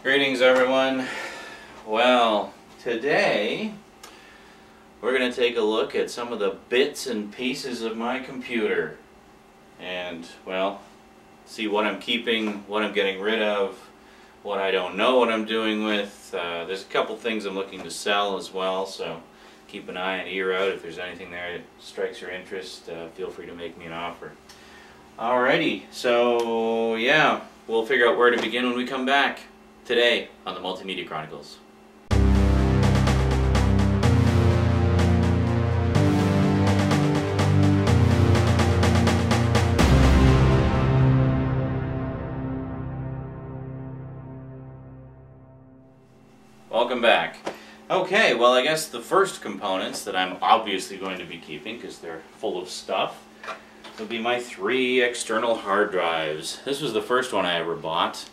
Greetings everyone. Well, today we're going to take a look at some of the bits and pieces of my computer and, well, see what I'm keeping, what I'm getting rid of, what I don't know what I'm doing with. There's a couple things I'm looking to sell as well, so keep an eye and ear out. If there's anything there that strikes your interest, feel free to make me an offer. Alrighty, so yeah, we'll figure out where to begin when we come back today on the Multimedia Chronicles. Welcome back. Okay, well, I guess the first components that I'm obviously going to be keeping, because they're full of stuff, will be my 3 external hard drives. This was the first one I ever bought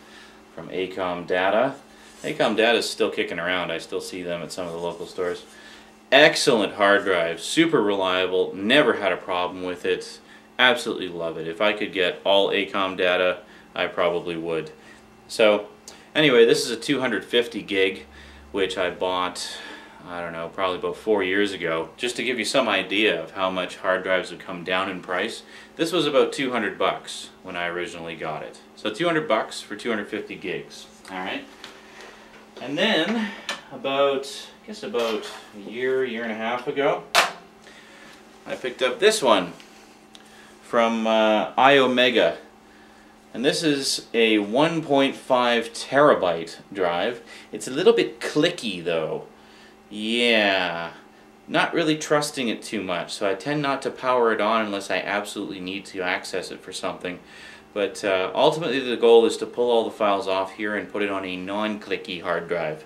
from ACOM Data. ACOM Data is still kicking around. I still see them at some of the local stores. Excellent hard drive, super reliable, never had a problem with it. Absolutely love it. If I could get all ACOM Data, I probably would. So anyway, this is a 250 gig, which I bought, I don't know, probably about 4 years ago. Just to give you some idea of how much hard drives have come down in price, this was about 200 bucks when I originally got it. So 200 bucks for 250 gigs. Alright. And then, about a year and a half ago, I picked up this one from Iomega. And this is a 1.5 terabyte drive. It's a little bit clicky though. Yeah, not really trusting it too much, so I tend not to power it on unless I absolutely need to access it for something. But ultimately the goal is to pull all the files off here and put it on a non-clicky hard drive.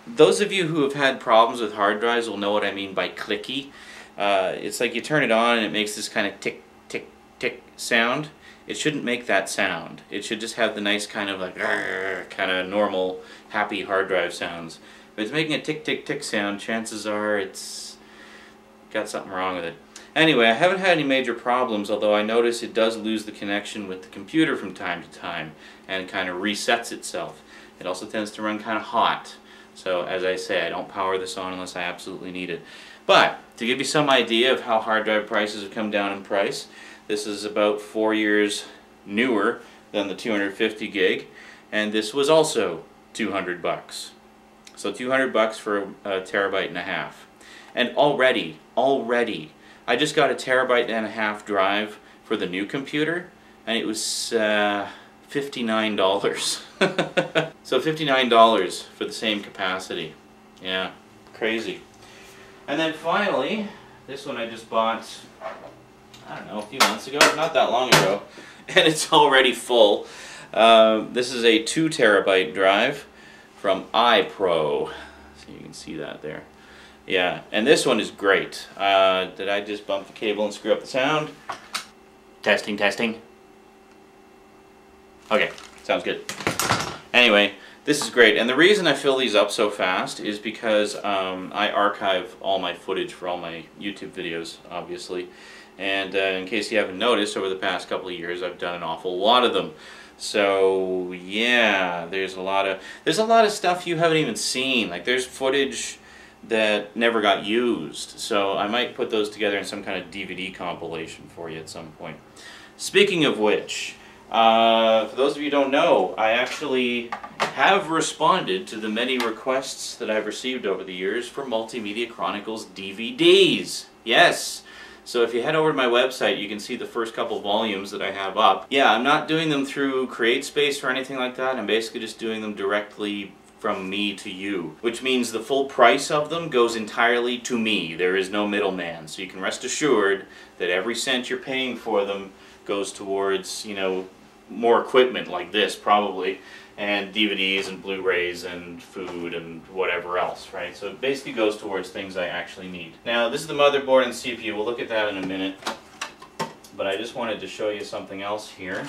Those of you who have had problems with hard drives will know what I mean by clicky. It's like you turn it on and it makes this kind of tick, tick, tick sound. It shouldn't make that sound. It should just have the nice kind of like kind of normal, happy hard drive sounds. If it's making a tick, tick, tick sound, chances are it's got something wrong with it. Anyway, I haven't had any major problems, although I notice it does lose the connection with the computer from time to time and kind of resets itself. It also tends to run kind of hot. So as I say, I don't power this on unless I absolutely need it. But to give you some idea of how hard drive prices have come down in price, this is about 4 years newer than the 250 gig, and this was also 200 bucks. So 200 bucks for a terabyte and a half. And already, I just got a terabyte and a half drive for the new computer, and it was $59. So $59 for the same capacity. Yeah, crazy. And then finally, this one I just bought, I don't know, a few months ago, not that long ago, and it's already full. This is a 2 terabyte drive from IPro. So you can see that there. Yeah, and this one is great. Did I just bump the cable and screw up the sound? Testing, testing. Okay, sounds good. Anyway, this is great, and the reason I fill these up so fast is because I archive all my footage for all my YouTube videos, obviously. And in case you haven't noticed, over the past couple of years I've done an awful lot of them. So yeah, there's a lot of stuff you haven't even seen. Like there's footage that never got used. So I might put those together in some kind of DVD compilation for you at some point. Speaking of which, for those of you who don't know, I actually have responded to the many requests that I've received over the years for Multimedia Chronicles DVDs. Yes! So if you head over to my website, you can see the first couple volumes that I have up. Yeah, I'm not doing them through CreateSpace or anything like that. I'm basically just doing them directly from me to you, which means the full price of them goes entirely to me. There is no middleman. So you can rest assured that every cent you're paying for them goes towards, you know, more equipment like this probably, and DVDs and Blu-rays and food and whatever else, right? So it basically goes towards things I actually need. Now this is the motherboard and CPU. We'll look at that in a minute, but I just wanted to show you something else here.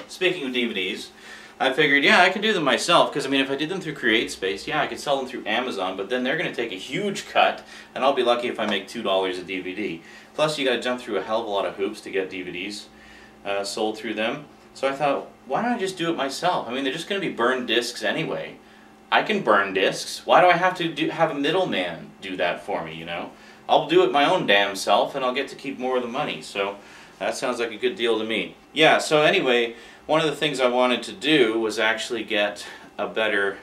Speaking of DVDs, I figured, yeah, I could do them myself, because I mean if I did them through CreateSpace, yeah, I could sell them through Amazon, but then they're going to take a huge cut, and I'll be lucky if I make $2 a DVD. Plus you got to jump through a hell of a lot of hoops to get DVDs sold through them. So I thought, why don't I just do it myself? I mean, they're just going to be burned discs anyway. I can burn discs. Why do I have to have a middleman do that for me, you know? I'll do it my own damn self, and I'll get to keep more of the money. So that sounds like a good deal to me. Yeah, so anyway, one of the things I wanted to do was actually get a better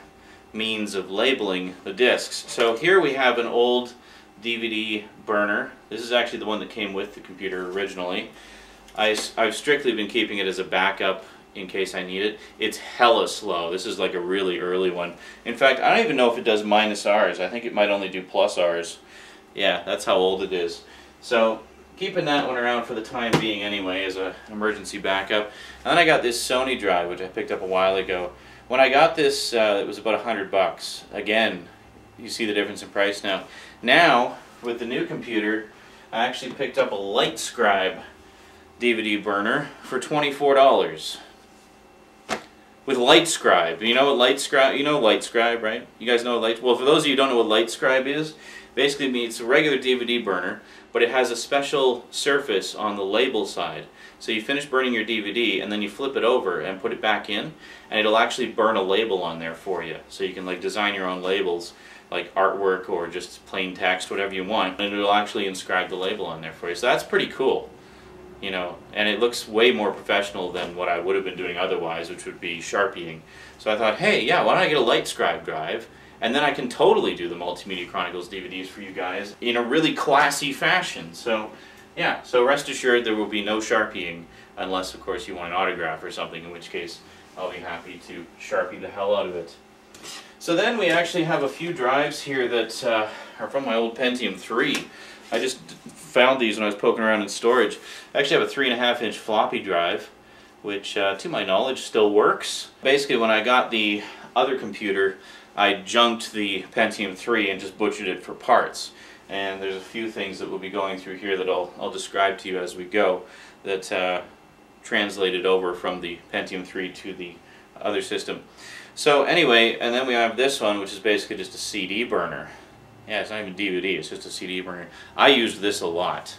means of labeling the discs. So here we have an old DVD burner. This is actually the one that came with the computer originally. I've strictly been keeping it as a backup in case I need it. It's hella slow. This is like a really early one. In fact, I don't even know if it does -Rs. I think it might only do +Rs. Yeah, that's how old it is. So keeping that one around for the time being anyway as an emergency backup. And then I got this Sony drive, which I picked up a while ago. When I got this, it was about $100. Again, you see the difference in price now. Now, with the new computer, I actually picked up a LightScribe DVD burner for $24. With LightScribe. You know what LightScribe, LightScribe, right? You guys know what well, for those of you who don't know what LightScribe is, basically means it's a regular DVD burner, but it has a special surface on the label side. So you finish burning your DVD and then you flip it over and put it back in, and it'll actually burn a label on there for you. So you can like design your own labels, like artwork or just plain text, whatever you want, and it'll actually inscribe the label on there for you. So that's pretty cool. You know, and it looks way more professional than what I would have been doing otherwise, which would be Sharpieing. So I thought, hey, yeah, why don't I get a LightScribe drive, and then I can totally do the Multimedia Chronicles DVDs for you guys in a really classy fashion. So, yeah, so rest assured there will be no Sharpieing, unless, of course, you want an autograph or something, in which case I'll be happy to Sharpie the hell out of it. So then we actually have a few drives here that are from my old Pentium 3. I just found these when I was poking around in storage. I actually have a 3.5-inch floppy drive, which to my knowledge still works. Basically, when I got the other computer, I junked the Pentium 3 and just butchered it for parts. And there's a few things that we'll be going through here that I'll describe to you as we go that translated over from the Pentium 3 to the other system. So anyway, and then we have this one, which is basically just a CD burner. Yeah, it's not even DVD, it's just a CD burner. I used this a lot.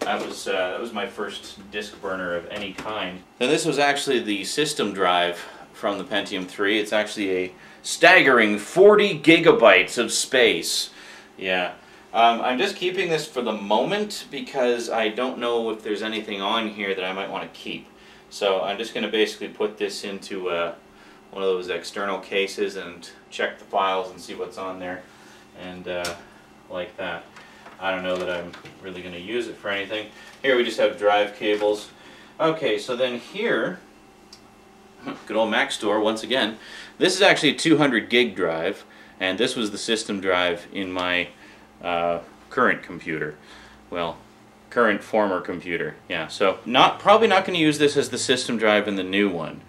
That was my first disc burner of any kind. Now this was actually the system drive from the Pentium 3. It's actually a staggering 40 gigabytes of space. Yeah. I'm just keeping this for the moment because I don't know if there's anything on here that I might want to keep. So I'm just going to basically put this into one of those external cases and check the files and see what's on there. And like that. I don't know that I'm really going to use it for anything. Here we just have drive cables. Okay, so then here, good old Mac store once again. This is actually a 200 gig drive, and this was the system drive in my current computer. Well, current former computer. Yeah, so probably not going to use this as the system drive in the new one.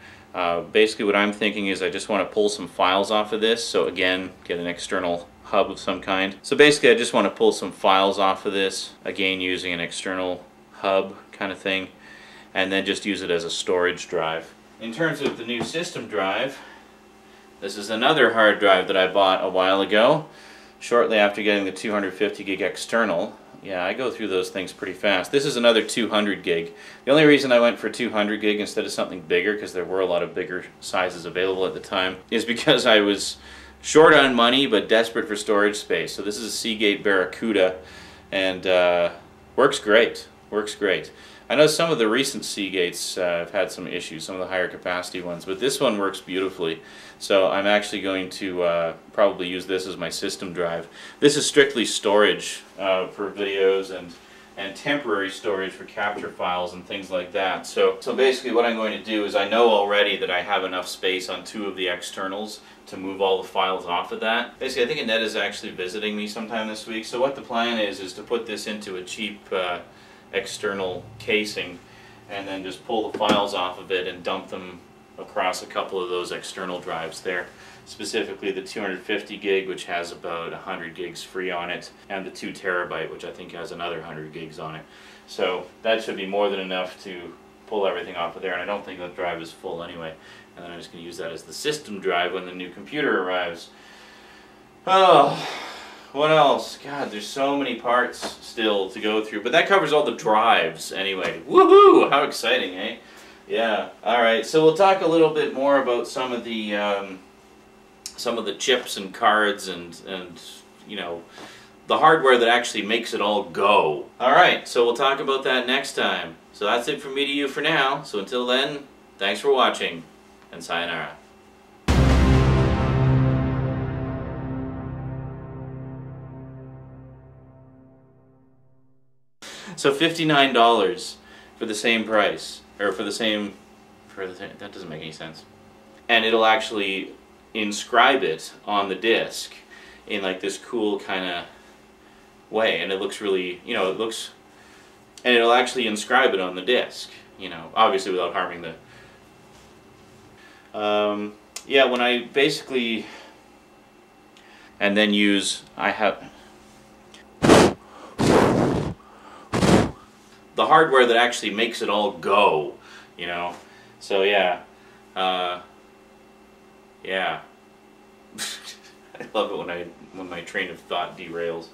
Basically what I'm thinking is I just want to pull some files off of this, so again, get an external hub of some kind. So basically I just want to pull some files off of this, again using an external hub kind of thing, and then just use it as a storage drive. In terms of the new system drive, this is another hard drive that I bought a while ago, shortly after getting the 250 gig external. Yeah, I go through those things pretty fast. This is another 200 gig. The only reason I went for 200 gig instead of something bigger, because there were a lot of bigger sizes available at the time, is because I was short on money but desperate for storage space. So this is a Seagate Barracuda, and works great. Works great. I know some of the recent Seagates have had some issues, some of the higher capacity ones, but this one works beautifully. So I'm actually going to probably use this as my system drive. This is strictly storage for videos and temporary storage for capture files and things like that. So basically what I'm going to do is I know already that I have enough space on two of the externals to move all the files off of that. Basically I think Annette is actually visiting me sometime this week, so what the plan is to put this into a cheap external casing and then just pull the files off of it and dump them across a couple of those external drives there. Specifically the 250 gig, which has about 100 gigs free on it, and the 2 terabyte, which I think has another 100 gigs on it. So that should be more than enough to pull everything off of there, and I don't think that drive is full anyway. And then I'm just going to use that as the system drive when the new computer arrives. Oh, what else? God, there's so many parts still to go through, but that covers all the drives anyway. Woohoo! How exciting, eh? Yeah. All right. So we'll talk a little bit more about some of the chips and cards and you know, the hardware that actually makes it all go. All right. So we'll talk about that next time. So that's it from me to you for now. So until then, thanks for watching, and sayonara. So $59 for the same price, or that doesn't make any sense. And it'll actually inscribe it on the disc in like this cool kind of way, and it looks really, you know, and it'll actually inscribe it on the disc, you know, obviously without harming the. Yeah, when I basically, and then the hardware that actually makes it all go, you know. So yeah, yeah. I love it when my train of thought derails.